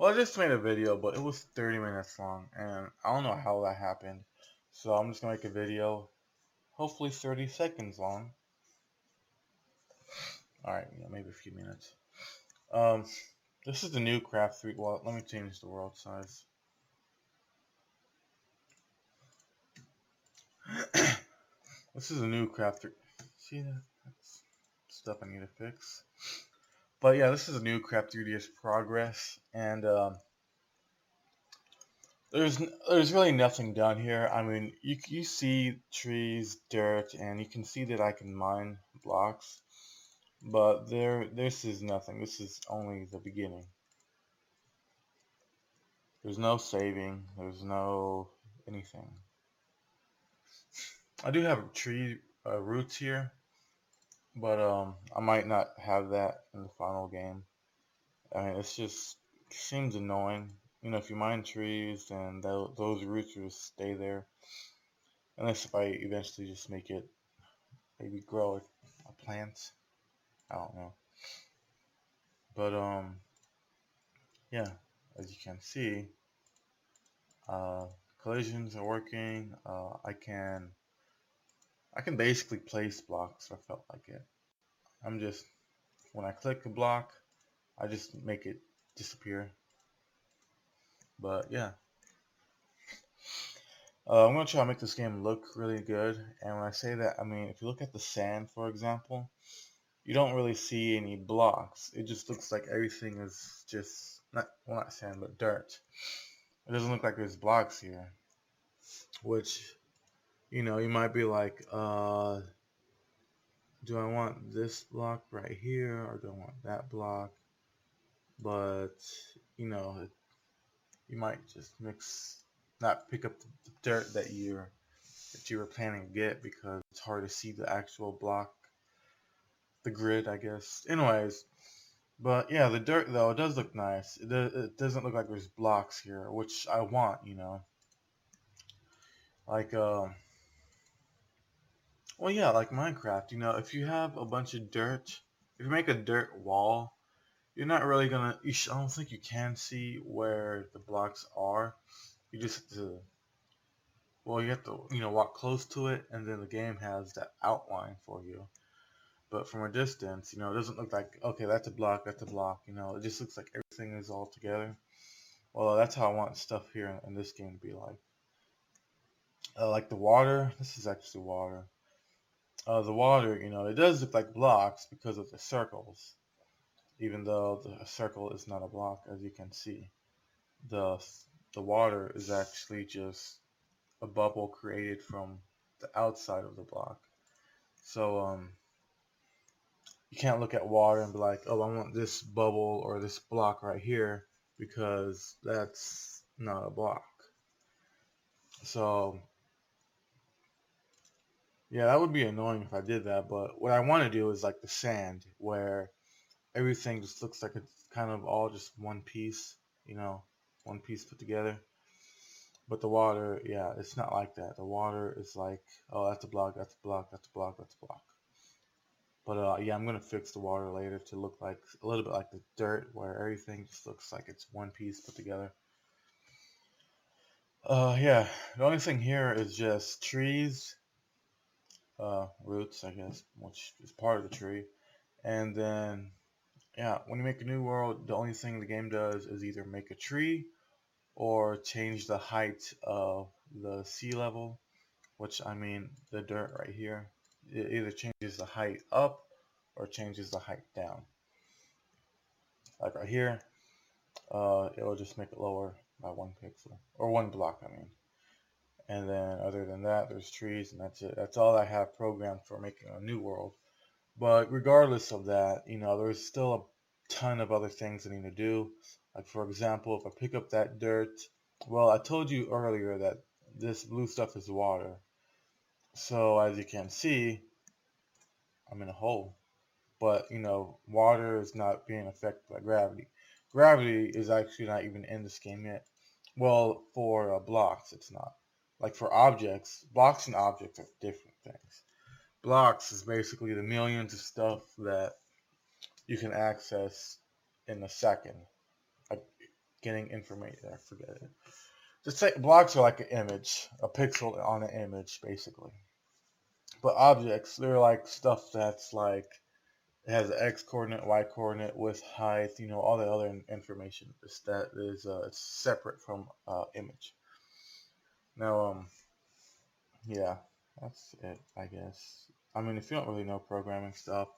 Well, I just made a video, but it was 30 minutes long, and I don't know how that happened. So I'm just gonna make a video, hopefully 30 seconds long. Alright, maybe a few minutes. Um, this is the new Craft3. Well, let me change the world size. This is a new Craft3. See that? That's stuff I need to fix. But yeah, this is a new Craft3DS progress, and there's really nothing done here. I mean, you see trees, dirt, and you can see that I can mine blocks, but this is nothing. This is only the beginning. There's no saving. There's no anything. I do have tree roots here, but I might not have that in the final game. I mean, it's just seems annoying. You know, if you mine trees, then those roots will stay there. Unless if I eventually just make it, maybe grow a plant. I don't know. But yeah, as you can see, uh, collisions are working. I can basically place blocks if I felt like it. I'm just when I click a block, I just make it disappear. But yeah, I'm gonna try to make this game look really good. And when I say that, I mean if you look at the sand, for example, you don't really see any blocks. It just looks like everything is just not sand, but dirt. It doesn't look like there's blocks here, which you might be like, do I want this block right here or do I want that block? But you might just not pick up the dirt that you were planning to get because it's hard to see the actual block, the grid, I guess. Anyways, but yeah, the dirt though it does look nice. It doesn't look like there's blocks here, which I want. Like well yeah, like Minecraft. If you have a bunch of dirt, if you make a dirt wall, you're not really gonna. I don't think you can see where the blocks are. You just have to. Well, you have to walk close to it, and then the game has that outline for you. But from a distance, it doesn't look like okay, that's a block, that's a block. It just looks like everything is all together. Well, that's how I want stuff here in this game to be like. Like the water, this is actually water. The water, it does look like blocks because of the circles, even though the circle is not a block, as you can see. The the water is actually just a bubble created from the outside of the block. So you can't look at water and be like, oh, I want this bubble or this block right here because that's not a block. So yeah, that would be annoying if I did that. But what I want to do is like the sand, where everything just looks like it's kind of all just one piece, one piece put together. But the water, yeah, it's not like that. The water is like, oh, that's a block, that's a block, that's a block, that's a block. But yeah, I'm gonna fix the water later to look like a little bit like the dirt, where everything just looks like it's one piece put together. Yeah, the only thing here is just trees, roots, I guess, which is part of the tree. And then, yeah, when you make a new world, the only thing the game does is either make a tree or change the height of the sea level, which I mean the dirt right here. It either changes the height up or changes the height down. Like right here, it will just make it lower by 1 pixel or 1 block, I mean. And then other than that, there's trees, and that's it. That's all I have programmed for making a new world. But regardless of that, there's still a ton of other things I need to do. Like for example, if I pick up that dirt, well, I told you earlier that this blue stuff is water. So as you can see, I'm in a hole. But water is not being affected by gravity. Gravity is actually not even in this game yet. Well, for blocks, it's not. Like for objects, blocks and objects are different things. Blocks is basically the millions of stuff that you can access in a second. Like getting information. I forget it. Just say blocks are like an image, a pixel on an image, basically. But objects, they're like stuff that's like it has an x coordinate, y coordinate, width, height, all the other information. It's separate from image. Now, yeah, that's it, I guess. I mean, if you don't really know programming stuff,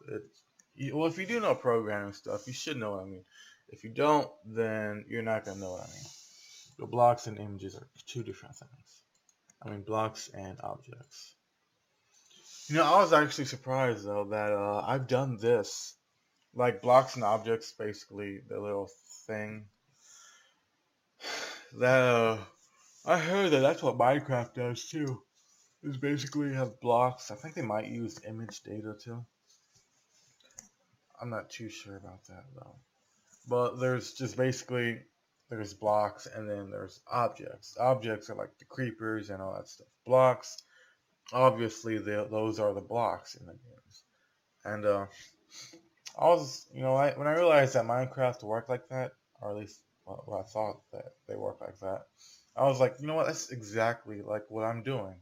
well, if you do know programming stuff, you should know what I mean. If you don't, then you're not gonna know what I mean. The blocks and images are two different things. I mean, blocks and objects. I was actually surprised though that I've done this, like blocks and objects, basically the little thing that I heard that that's what Minecraft does too. Is basically have blocks. I think they might use image data too. I'm not too sure about that though. But there's just basically there's blocks and then there's objects. Objects are like the creepers and all that stuff. Blocks, obviously, those are the blocks in the games. And I was, when I realized that Minecraft worked like that, or at least what I thought that they worked like that, I was like, you know what? That's exactly like what I'm doing.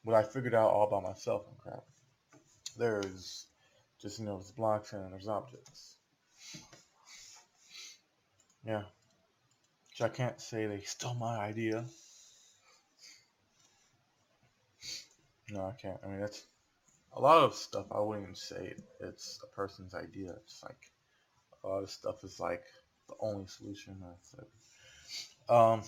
What I figured out all by myself in Craft. There's just there's blocks and there's objects. Yeah, which I can't say they stole my idea. No, I can't. I mean, that's a lot of stuff. I wouldn't even say it's a person's idea. It's like a lot of stuff is like the only solution. That's it. Um.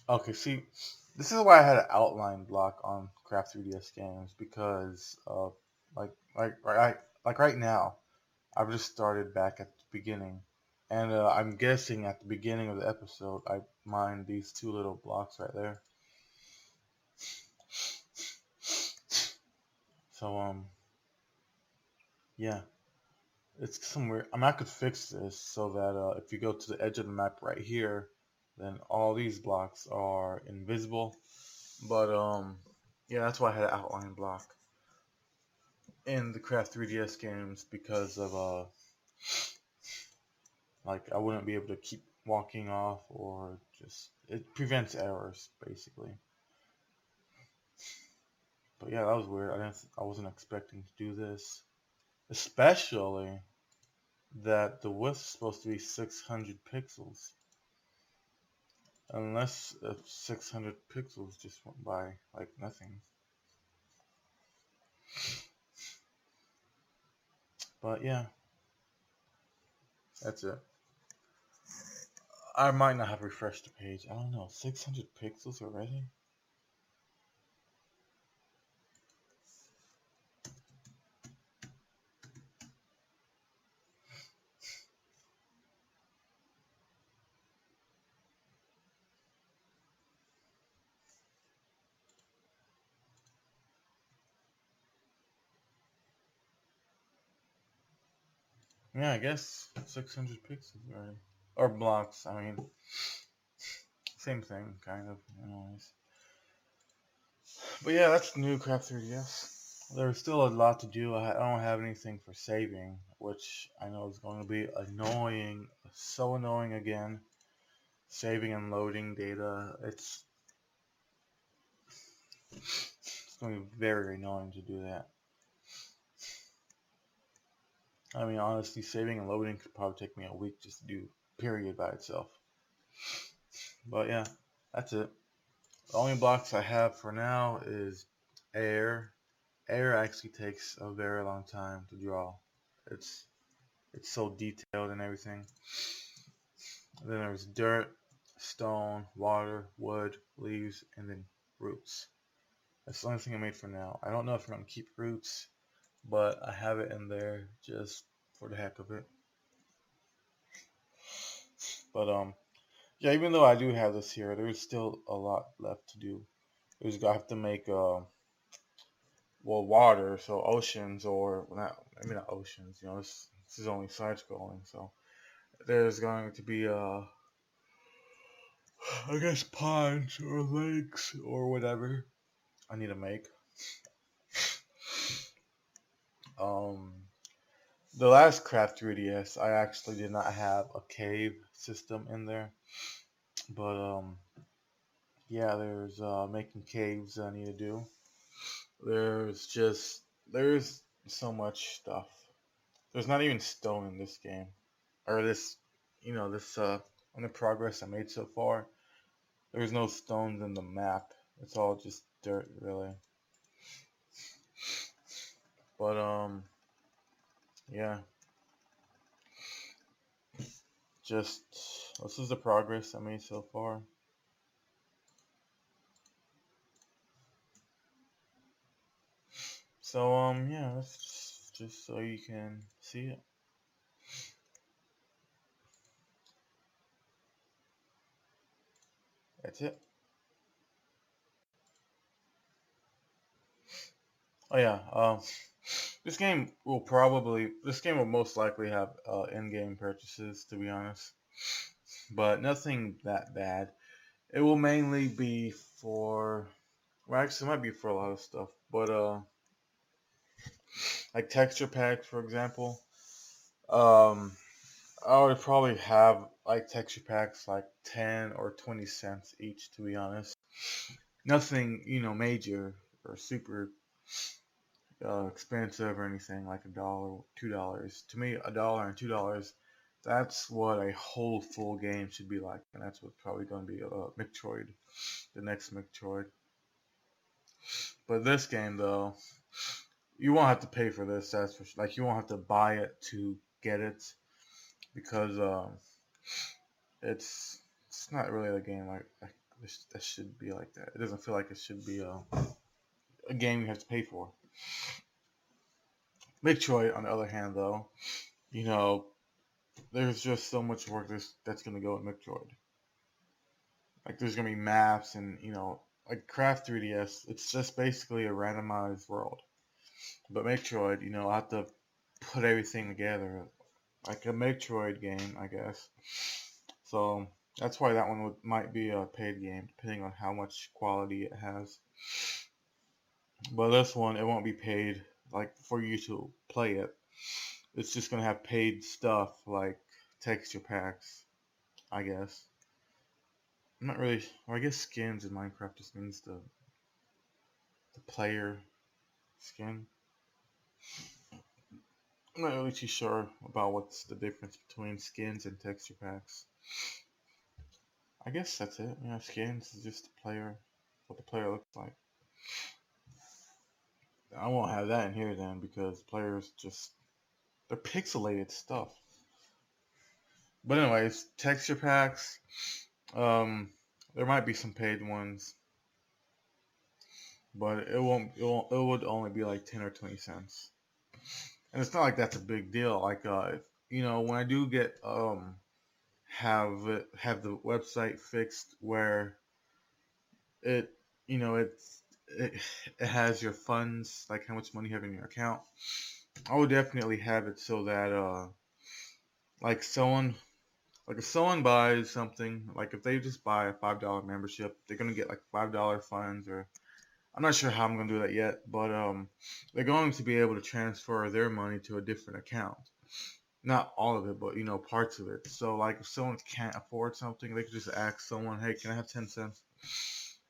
Okay. See, this is why I had an outline block on Craft3DS games because like right now I've just started back at the beginning, and I'm guessing at the beginning of the episode I mined these two little blocks right there. So yeah, it's somewhere. I mean, I could fix this so that if you go to the edge of the map right here, then all these blocks are invisible. But yeah, that's why I had an outline block in the Craft3DS games because of like I wouldn't be able to keep walking off or just it prevents errors basically. But yeah, that was weird. I wasn't expecting to do this, especially that the width is supposed to be 600 pixels. Unless if 600 pixels just went by like nothing. But yeah, that's it. I might not have refreshed the page. I don't know. 600 pixels already? Yeah, I guess 600 pixels already. Or blocks. I mean, same thing, kind of. Anyways. But yeah, that's new Craft3DS. There's still a lot to do. I don't have anything for saving, which I know is going to be annoying. So annoying again. Saving and loading data. It's going to be very annoying to do that. I mean, honestly, saving and loading could probably take me a week just to do, period, by itself. But yeah, that's it. The only blocks I have for now is air. Air actually takes a very long time to draw. It's it's so detailed and everything. And then there's dirt, stone, water, wood, leaves, and then roots. That's the only thing I made for now. I don't know if I'm gonna keep roots, but I have it in there just for the heck of it. But yeah, even though I do have this here, there's still a lot left to do. There's I have to make well water, so oceans or well, not maybe not oceans. This is only side scrolling, so there's going to be I guess ponds or lakes or whatever I need to make. Um, The last Craft 3DS, I actually did not have a cave system in there, but yeah, there's making caves I need to do. There's just there's so much stuff. There's not even stone in this game, or this, this on the progress I made so far. There's no stones in the map. It's all just dirt, really. But yeah, just this is the progress I made so far. So yeah, that's just so you can see it. That's it. Oh yeah, this game will most likely have in-game purchases, to be honest, but nothing that bad. It will mainly be for, well, actually, it might be for a lot of stuff, but like texture packs, for example. Um, I would probably have like texture packs like 10 or 20 cents each, to be honest. Nothing, major or super expensive or anything like $1, $2. To me, $1 and $2, that's what a whole full game should be like, and that's what's probably going to be Metroid, the next Metroid. But this game, though, you won't have to pay for this. That's for sure. Like you won't have to buy it to get it because it's not really a game like that should be like that. It doesn't feel like it should be a game you have to pay for. Metroid, on the other hand, though, you know, there's just so much work that's gonna go in Metroid. Like there's gonna be maps and like Craft 3DS. It's just basically a randomized world. But Metroid, I have to put everything together like a Metroid game, I guess. So that's why that one might be a paid game, depending on how much quality it has. But this one, it won't be paid like for you to play it. It's just gonna have paid stuff like texture packs, I guess. I'm not really. Or I guess skins in Minecraft just means the player skin. I'm not really too sure about what's the difference between skins and texture packs. I guess that's it. Yeah, skins is just the player, what the player looks like. I won't have that in here then because players just they're pixelated stuff. But anyways, texture packs. Um, there might be some paid ones, but it won't. It would only be like 10 or 20 cents, and it's not like that's a big deal. Like when I do get have the website fixed where it it it has your funds, like how much money you have in your account. I would definitely have it so that like someone like if someone buys something, like if they just buy a $5 membership, they're gonna get like $5 funds, or I'm not sure how I'm gonna do that yet, but they're going to be able to transfer their money to a different account. Not all of it, but parts of it. So like if someone can't afford something, they could just ask someone, "Hey, can I have 10 cents?"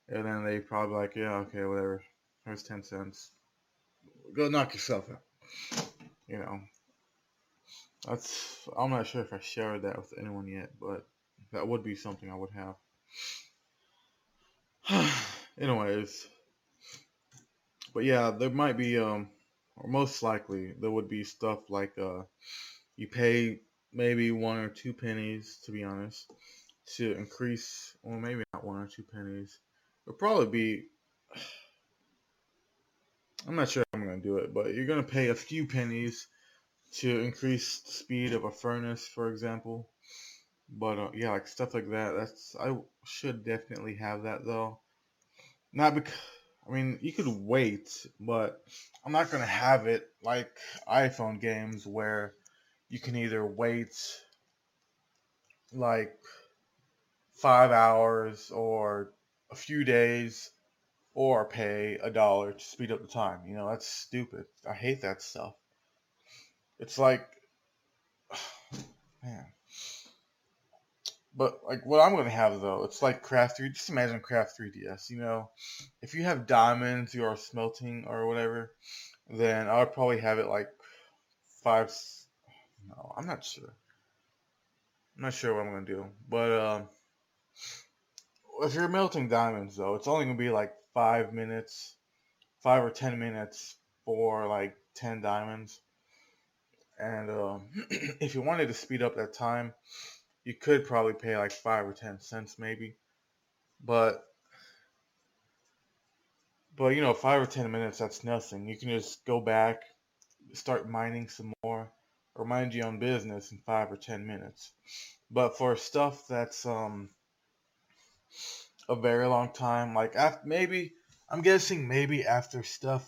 And then they probably like, "Yeah, okay, whatever. Here's 10 cents. Go knock yourself out." You know, I'm not sure if I shared that with anyone yet, but that would be something I would have. Anyways, but yeah, there might be or most likely there would be stuff like you pay maybe 1 or 2 pennies, to be honest, to increase, or maybe not 1 or 2 pennies. It'll probably be, I'm not sure how I'm gonna do it, but you're gonna pay a few pennies to increase the speed of a furnace, for example. But yeah, like stuff like that. I should definitely have that though. Not because I mean you could wait, but I'm not gonna have it like iPhone games where you can either wait like 5 hours or a few days or pay $1 to speed up the time. That's stupid. I hate that stuff. It's like, man. But like what I'm gonna have though, it's like Craft 3. Just imagine Craft 3DS. If you have diamonds you are smelting or whatever, then I would probably have it like five. No, I'm not sure. I'm not sure what I'm gonna do. But if you're melting diamonds though, it's only gonna be like 5 minutes, 5 or 10 minutes for like 10 diamonds. And if you wanted to speed up that time, you could probably pay like 5 or 10 cents maybe. But 5 or 10 minutes, that's nothing. You can just go back, start mining some more, or mind your own business in 5 or 10 minutes. But for stuff that's a very long time, like after, maybe I'm guessing maybe after stuff,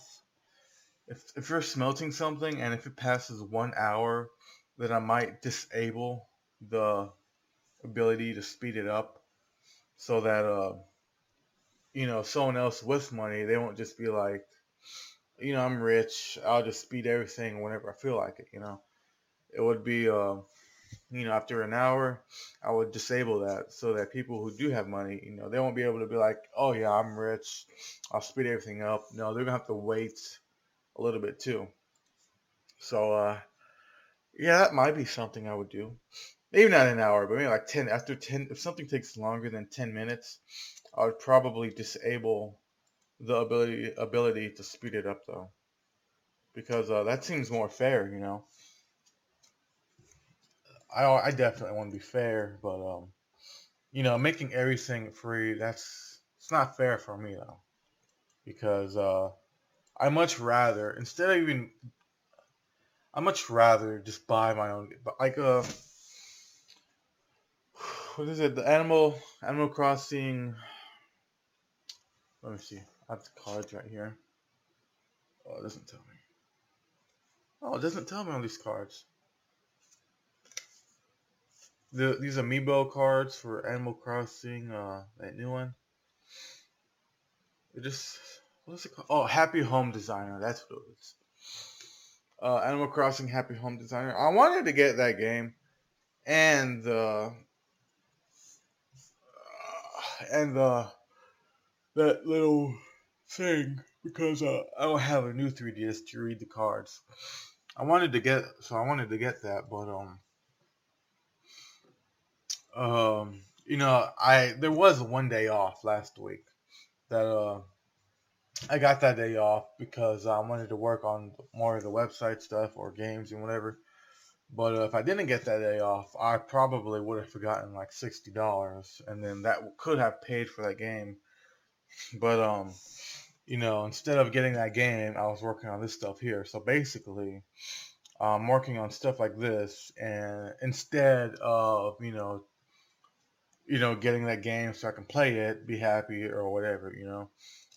if you're smelting something and if it passes 1 hour, then I might disable the ability to speed it up so that someone else with money, they won't just be like, I'm rich, I'll just speed everything whenever I feel like it. It would be, after an hour, I would disable that so that people who do have money, they won't be able to be like, oh yeah, I'm rich, I'll speed everything up. No, they're gonna have to wait a little bit too. So, yeah, that might be something I would do. Maybe not an hour, but maybe like 10. After 10, if something takes longer than 10 minutes, I would probably disable the ability to speed it up though, because that seems more fair. I definitely want to be fair, but making everything free, it's not fair for me though, because I much rather instead of even I much rather just buy my own, like what is it, the Animal Crossing. Let me see, I have the cards right here. Oh, it doesn't tell me. Oh, it doesn't tell me on these cards. These amiibo cards for Animal Crossing, that new one. It just, what's it called? Oh, Happy Home Designer. That's what it is. Animal Crossing Happy Home Designer. I wanted to get that game and and that little thing because I don't have a new 3DS to read the cards. I wanted to get that, but I there was one day off last week that I got that day off because I wanted to work on more of the website stuff or games and whatever. But if I didn't get that day off, I probably would have forgotten like $60, and then that could have paid for that game. But instead of getting that game, I was working on this stuff here. So basically, I'm working on stuff like this, and instead of getting that game so I can play it, be happy or whatever.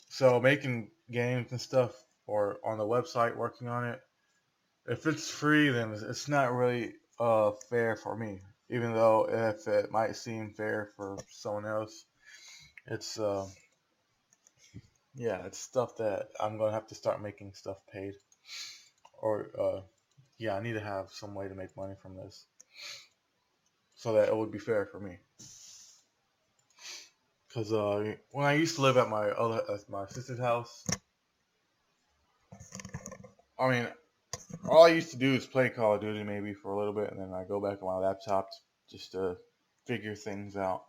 So making games and stuff or on the website, working on it, if it's free, then it's not really fair for me. Even though if it might seem fair for someone else, it's yeah, it's stuff that I'm gonna have to start making stuff paid. Or yeah, I need to have some way to make money from this so that it would be fair for me. Cause when I used to live at my sister's house, I mean, all I used to do is play Call of Duty maybe for a little bit, and then I go back on my laptop just to figure things out.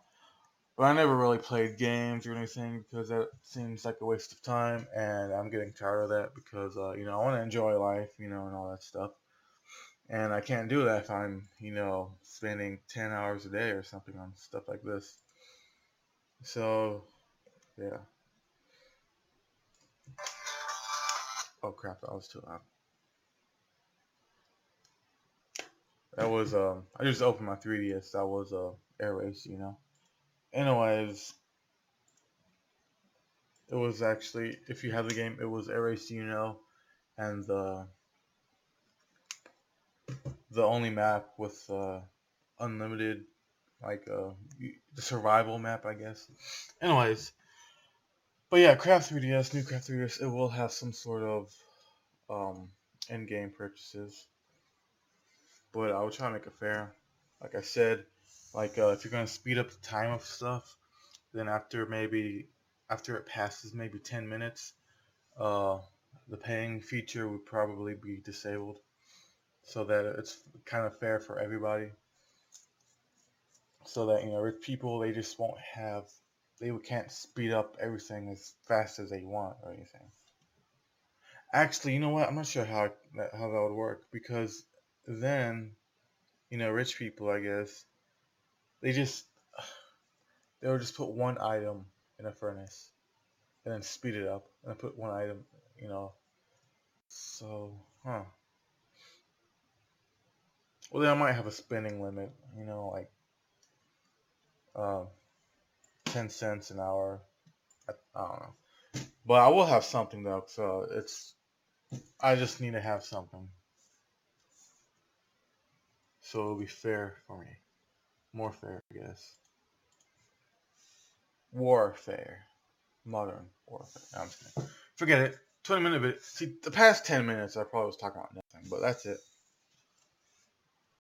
But I never really played games or anything because that seems like a waste of time, and I'm getting tired of that because I want to enjoy life, and all that stuff. And I can't do that if I'm, spending 10 hours a day or something on stuff like this. So, yeah. Oh crap, that was too loud. That was I just opened my 3DS. That was Air Race. Anyways, it was actually, if you have the game, it was Air Race, and the only map with unlimited, like the survival map, I guess. Anyways, but yeah, Craft 3DS, new Craft 3DS, it will have some sort of um, in-game purchases. but I would try to make it fair. Like I said, like if you're gonna speed up the time of stuff, then after it passes maybe 10 minutes, uh, the paying feature would probably be disabled, so that it's kind of fair for everybody. So that rich people they just won't have they can't speed up everything as fast as they want or anything. Actually, you know what? I'm not sure how that would work because then rich people I guess they just they would just put one item in a furnace and then speed it up and then put one item, you know. So, huh? Well, then I might have a spending limit, like uh, 10 cents an hour. I don't know, but I will have something though. So I just need to have something, so it'll be fair for me, more fair, I guess. Warfare, modern warfare. No, I'm just kidding. Forget it. 20 minutes of it. See, the past 10 minutes I probably was talking about nothing, but that's it.